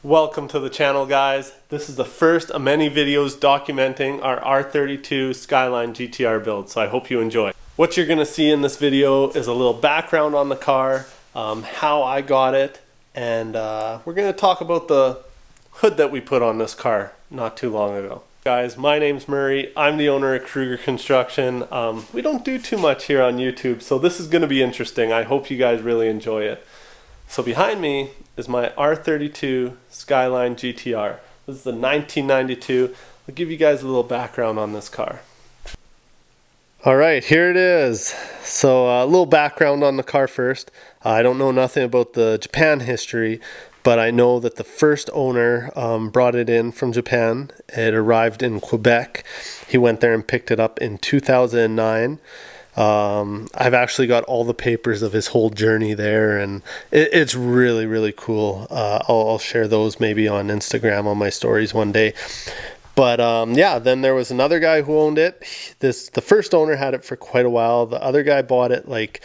Welcome to the channel, guys. This is the first of many videos documenting our R32 Skyline GTR build, so I hope you enjoy. What you're going to see in this video is a little background on the car, how I got it, and we're going to talk about the hood that we put on this car not too long ago. Guys, my name's Murray. I'm the owner of Kruger Construction. We don't do too much here on YouTube, so this is going to be interesting. I hope you guys really enjoy it. So behind me is my R32 Skyline GTR. This is the 1992. I'll give you guys a little background on this car. Alright, here it is. So a little background on the car first. I don't know nothing about the Japan history, but I know that the first owner brought it in from Japan. It arrived in Quebec. He went there and picked it up in 2009. I've actually got all the papers of his whole journey there, and it's really, really cool. I'll share those maybe on Instagram on my stories one day. But yeah, then there was another guy who owned it. The first owner had it for quite a while. The other guy bought it like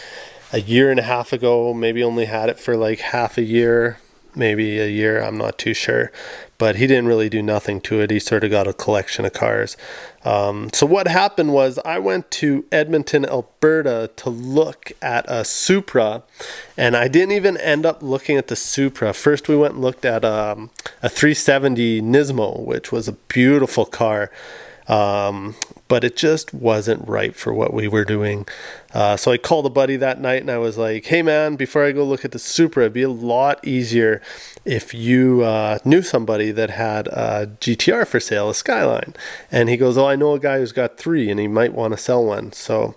a year and a half ago, maybe only had it for like half a year, maybe a year, I'm not too sure. But he didn't really do nothing to it. He sort of got a collection of cars. So what happened was I went to Edmonton, Alberta to look at a Supra, and I didn't even end up looking at the Supra. First we went and looked at a 370 Nismo, which was a beautiful car. But it just wasn't right for what we were doing. So I called a buddy that night and I was like, hey man, before I go look at the Supra, it'd be a lot easier if you knew somebody that had a GTR for sale, a Skyline. And he goes, oh, I know a guy who's got 3 and he might want to sell one. So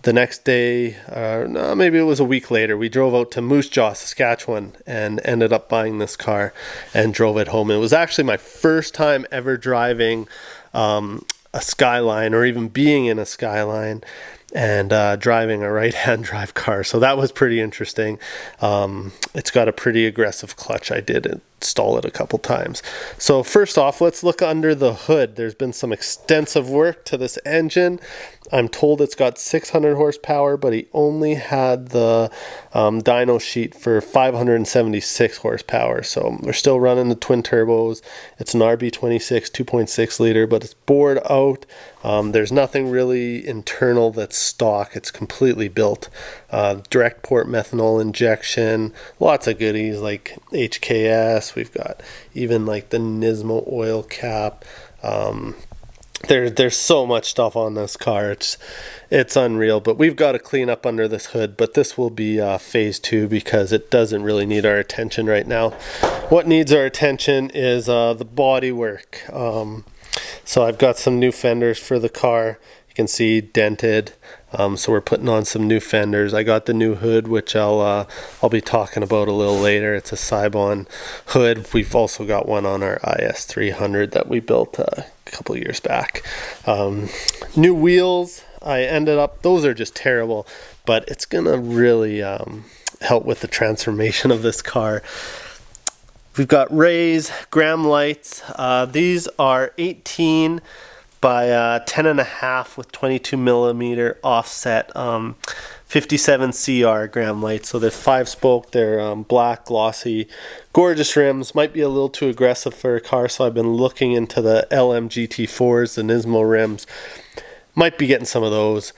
the next day, no, maybe it was a week later, we drove out to Moose Jaw, Saskatchewan, and ended up buying this car and drove it home. It was actually my first time ever driving a Skyline, or even being in a Skyline and driving a right-hand drive car. So that was pretty interesting. It's got a pretty aggressive clutch. I did install it a couple times. So first off, let's look under the hood. There's been some extensive work to this engine. I'm told it's got 600 horsepower, but he only had the dyno sheet for 576 horsepower. So we're still running the twin turbos. It's an RB26 2.6 liter, but it's bored out. There's nothing really internal that's stock. It's completely built. Direct port methanol injection, lots of goodies like HKS. We've got even like the Nismo oil cap. There's so much stuff on this car. It's unreal, but we've got to clean up under this hood. But this will be phase 2 because it doesn't really need our attention right now. What needs our attention is the body work. So I've got some new fenders for the car. You can see dented. So we're putting on some new fenders. I got the new hood, which I'll be talking about a little later. It's a Seibon hood. We've also got one on our IS300 that we built a couple years back. New wheels. I ended up, those are just terrible, but it's gonna really help with the transformation of this car. We've got rays, gram lights. These are 18 by 10.5 with 22 millimeter offset 57 CR gram lights. So they're 5-spoke, they're black, glossy, gorgeous rims. Might be a little too aggressive for a car, so I've been looking into the LM GT4s, the Nismo rims. Might be getting some of those.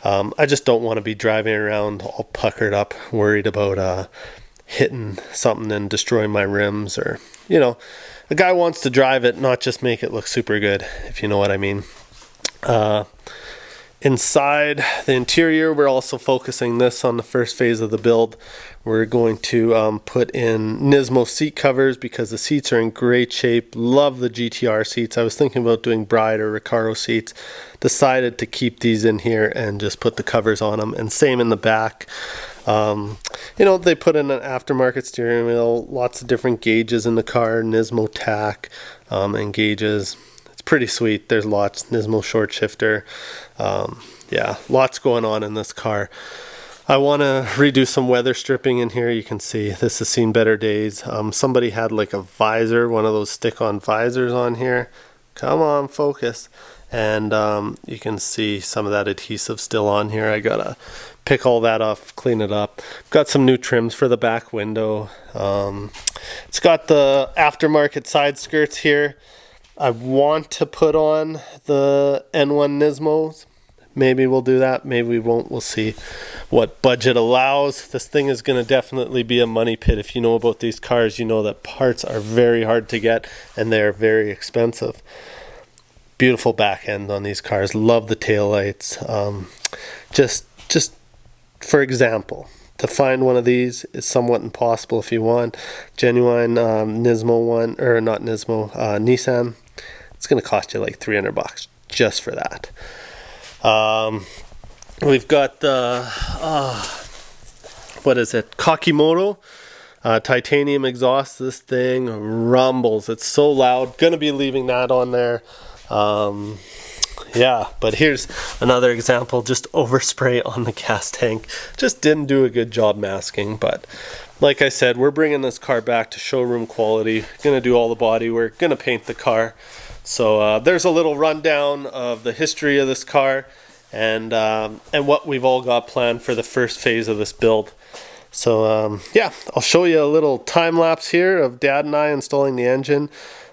I just don't want to be driving around all puckered up, worried about hitting something and destroying my rims, or, you know, a guy wants to drive it, not just make it look super good, if you know what I mean. Inside the interior, we're also focusing this on the first phase of the build. We're going to put in Nismo seat covers because the seats are in great shape. Love the GTR seats. I was thinking about doing Bride or Recaro seats. Decided to keep these in here and just put the covers on them. And same in the back. You know, they put in an aftermarket steering wheel, lots of different gauges in the car, Nismo tack and gauges. It's pretty sweet. There's lots. Nismo short shifter. Yeah, lots going on in this car. I want to redo some weather stripping in here. You can see this has seen better days. Somebody had like a visor, one of those stick-on visors on here. Come on, focus. and you can see some of that adhesive still on here. I gotta pick all that off, clean it up. Got some new trims for the back window. It's got the aftermarket side skirts here. I want to put on the N1 Nismos. Maybe we'll do that, maybe we won't, we'll see what budget allows. This thing is going to definitely be a money pit. If you know about these cars, you know that parts are very hard to get and they're very expensive. Beautiful back end on these cars. Love the taillights. Just for example, to find one of these is somewhat impossible. If you want genuine Nismo one, or not Nismo, Nissan, it's going to cost you like $300 just for that. We've got the what is it, Kakimoto titanium exhaust. This thing rumbles, it's so loud. Gonna be leaving that on there. Yeah, but here's another example. Just overspray on the gas tank. Just didn't do a good job masking. But like I said, we're bringing this car back to showroom quality. Gonna do all the body work, gonna paint the car. So there's a little rundown of the history of this car and what we've all got planned for the first phase of this build. So yeah, I'll show you a little time lapse here of Dad and I installing the engine.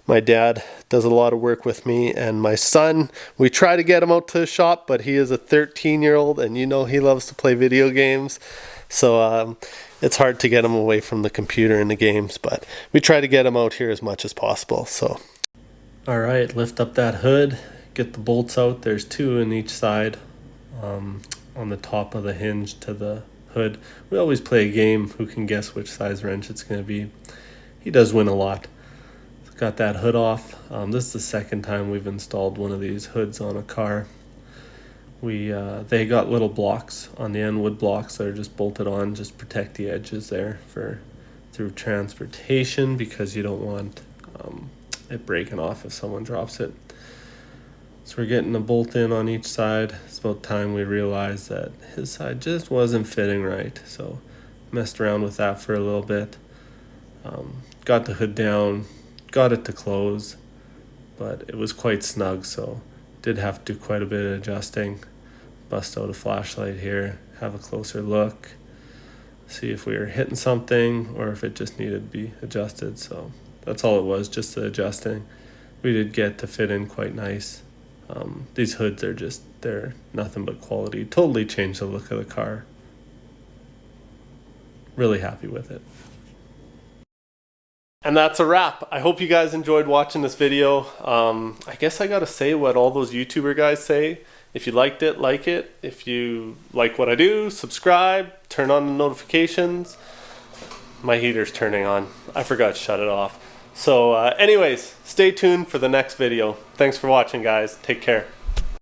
My dad does a lot of work with me, and my son, we try to get him out to the shop, but he is a 13-year-old and you know he loves to play video games. So it's hard to get him away from the computer and the games, but we try to get him out here as much as possible. So alright, lift up that hood, get the bolts out. There's 2 in each side on the top of the hinge to the hood. We always play a game, who can guess which size wrench it's going to be. He does win a lot. Got that hood off. This is the second time we've installed one of these hoods on a car. They got little blocks on the end, wood blocks that are just bolted on, just protect the edges there through transportation, because you don't want it breaking off if someone drops it. So we're getting a bolt in on each side. It's about time we realized that his side just wasn't fitting right, so messed around with that for a little bit. Got the hood down, got it to close, but it was quite snug, so did have to do quite a bit of adjusting. Bust out a flashlight here, have a closer look, see if we were hitting something or if it just needed to be adjusted. So that's all it was, just the adjusting. We did get to fit in quite nice. These hoods are they're nothing but quality. Totally changed the look of the car. Really happy with it. And that's a wrap. I hope you guys enjoyed watching this video. I guess I gotta say what all those YouTuber guys say. If you liked it, like it. If you like what I do, subscribe, turn on the notifications. My heater's turning on. I forgot to shut it off. So anyways, stay tuned for the next video. Thanks for watching, guys. Take care.